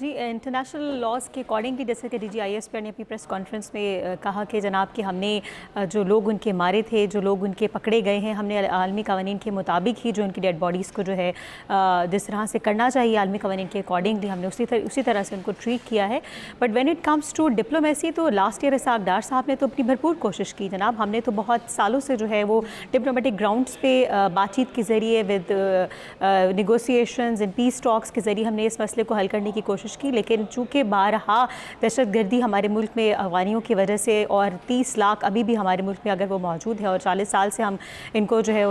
जी, international laws के accordingly जैसे कि DGISP ने अपनी प्रेस कॉन्फ्रेंस में कहा कि जनाब कि हमने जो लोग उनके मारे थे, जो लोग उनके पकड़े गए हैं, हमने आलमी कवानीन के मुताबिक ही जो उनकी डेड बॉडीज़ को जो है जिस तरह से करना चाहिए आलमी कवानीन के अकॉर्डिंगली हमने उसी तरह से उनको ट्रीट किया है। But when it comes to diplomacy तो लास्ट ईयर इसहाक डार साहब ने तो अपनी भरपूर कोशिश की जनाब। हमने तो बहुत सालों से जो है वो डिप्लोमेटिक ग्राउंड्स पे बातचीत के ज़रिए with negotiations and peace talks के ज़रिए हमने इस मसले को हल करने की कोशिश की। लेकिन चूँकि बारहा दहशतगर्दी हमारे मुल्क में अफगानियों की वजह से और 30 लाख अभी भी हमारे मुल्क में अगर वो मौजूद है और 40 साल से हम इनको जो है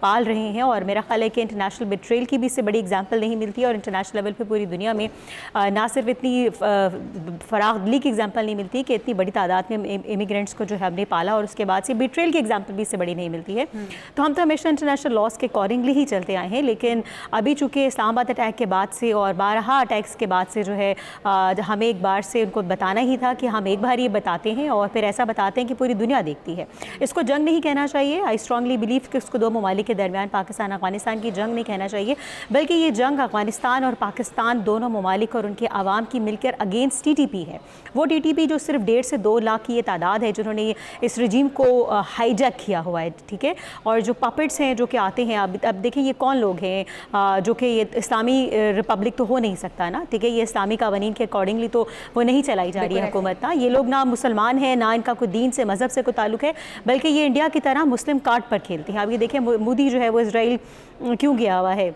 पाल रहे हैं, और मेरा ख्याल है कि इंटरनेशनल बिट्रेल की भी इससे बड़ी एग्जाम्पल नहीं मिलती और इंटरनेशनल लेवल पर पूरी दुनिया में ना सिर्फ इतनी फरागली की एग्जाम्पल नहीं मिलती कि इतनी बड़ी तादाद में इमिग्रेंट्स को जो है हमने पाला और उसके बाद से बिट्रेल की एग्जाम्पल भी इससे बड़ी नहीं मिलती है। तो हम तो हमेशा इंटरनेशनल लॉज के अकॉर्डिंगली ही चलते आए हैं। लेकिन अभी चूँकि इस्लामाबाद अटैक के बाद से और बारहा अटैक्स के बाद से जो है हमें एक बार से उनको बताना ही था कि हम एक बार ये बताते हैं और फिर ऐसा बताते हैं कि पूरी दुनिया देखती है। इसको जंग नहीं कहना चाहिए। आई स्ट्रांगली बिलीव कि उसको दो ममालिक के दरमियान पाकिस्तान अफगानिस्तान की जंग नहीं कहना चाहिए, बल्कि ये जंग अफगानिस्तान और पाकिस्तान दोनों ममालिक और उनके आवाम की मिलकर अगेंस्ट TTP है। वो TTP जो सिर्फ 1.5 से 2 लाख की ये तादाद है जिन्होंने इस रजीम को हाईजैक किया हुआ है, ठीक है। और जो पपेट्स हैं जो कि आते हैं, अब देखें ये कौन लोग हैं जो कि ये इस्लामी रिपब्लिक तो हो नहीं सकता ना, ठीक है। ये इस्लामी कानून के अकॉर्डिंगली तो वो नहीं चलाई जा रही है हुकूमत ना। ये लोग ना मुसलमान हैं, ना इनका कोई दीन से मज़हब से कोई ताल्लुक है, बल्कि ये इंडिया की तरह मुस्लिम कार्ड पर खेलते हैं। अब ये देखें मोदी जो है वो इजराइल क्यों गया हुआ है,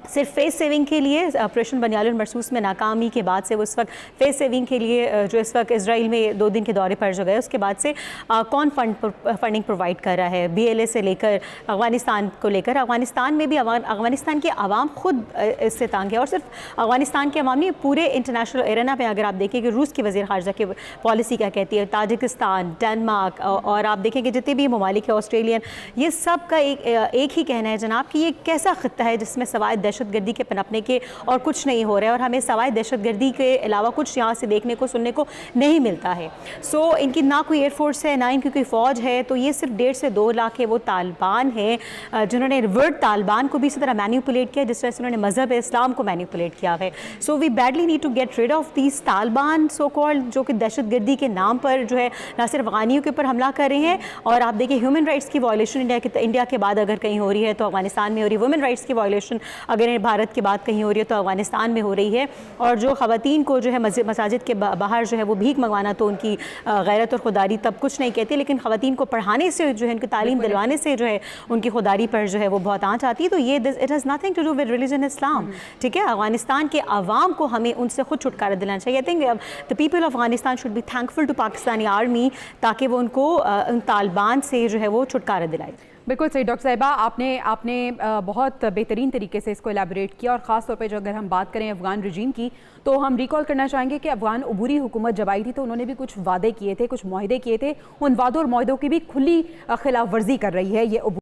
सिर्फ फेस सेविंग के लिए। ऑपरेशन बनियाल मरसूस में नाकामी के बाद से वो इस वक्त फेस सेविंग के लिए जो इस वक्त इजराइल में 2 दिन के दौरे पर जो गए, उसके बाद से कौन फंडिंग प्रोवाइड कर रहा है BLA से लेकर अफगानिस्तान को लेकर। अफगानिस्तान में भी अफगानिस्तान के अवाम खुद इससे तंग है, और सिर्फ अफगानिस्तान के अवाम नहीं, पूरे इंटरनेशनल एरेना पे अगर आप देखें कि रूस की वज़ीर ख़ारजा की पॉलिसी क्या कहती है, ताजिकिस्तान, डेनमार्क, और आप देखें कि जितने भी ममालिक है ऑस्ट्रेलियन, ये सब का एक ही कहना है जनाब कि ये कैसा ख़ित्ता है जिसमें सवाए दहशतगर्दी के पनपने के और कुछ नहीं हो रहा है, और हमें सवाए दहशतगर्दी के अलावा कुछ यहाँ से देखने को सुनने को नहीं मिलता है। सो इनकी ना कोई एयरफोर्स है, ना इनकी कोई फ़ौज है, तो ये सिर्फ 1.5 से 2 लाख है वो तालिबान है जिन्होंने वर्ड तालिबान को भी इसी तरह मैनिपुलेट किया जिस तरह से उन्होंने मज़हब इस्लाम को मैनिपुलेट किया है। So we badly need to get rid of these Taliban so called, जो कि दहशतगर्दी के नाम पर जो है ना सिर्फ अफगानियों के ऊपर हमला कर रहे हैं, और आप देखिए ह्यूमन राइट्स की वायलेशन इंडिया के बाद अगर कहीं हो रही है तो अफगानिस्तान में हो रही है। वुमेन राइट्स की वायलेशन अगर भारत के बाद कहीं हो रही है तो अफगानिस्तान में हो रही है। और जो ख़वातीन को जो है मसाजिद के बाहर जो है वो भीख मंगवाना, तो उनकी गैरत और खुदारी तब कुछ नहीं कहती, लेकिन ख़वातीन को पढ़ाने से जो है उनकी तालीम दिलवाने से जो है उनकी खुदारी पर जो है वो बहुत आँच आती है। तो ये it has nothing to do with religion Islam, ठीक है। अफगानिस्तान के अवाम को हमें उनसे खुद छुटकारा दिलाना चाहिए। I think the people of Afghanistan should be thankful to Pakistani army, ताकि वो उनको उन तालिबान से जो है वो छुटकारा दिलाए। बिल्कुल सही डॉक्टर साहिबा, आपने बहुत बेहतरीन तरीके से इसको एलैबोरेट किया। और ख़ास तौर पे जो अगर हम बात करें अफ़गान रजीम की, तो हम रिकॉल करना चाहेंगे कि अफ़गान अबूरी हुकूमत जब आई थी तो उन्होंने भी कुछ वादे किए थे, कुछ मुआहदे किए थे। उन वादों और मुआहदों की भी खुली खिलाफ वर्जी कर रही है ये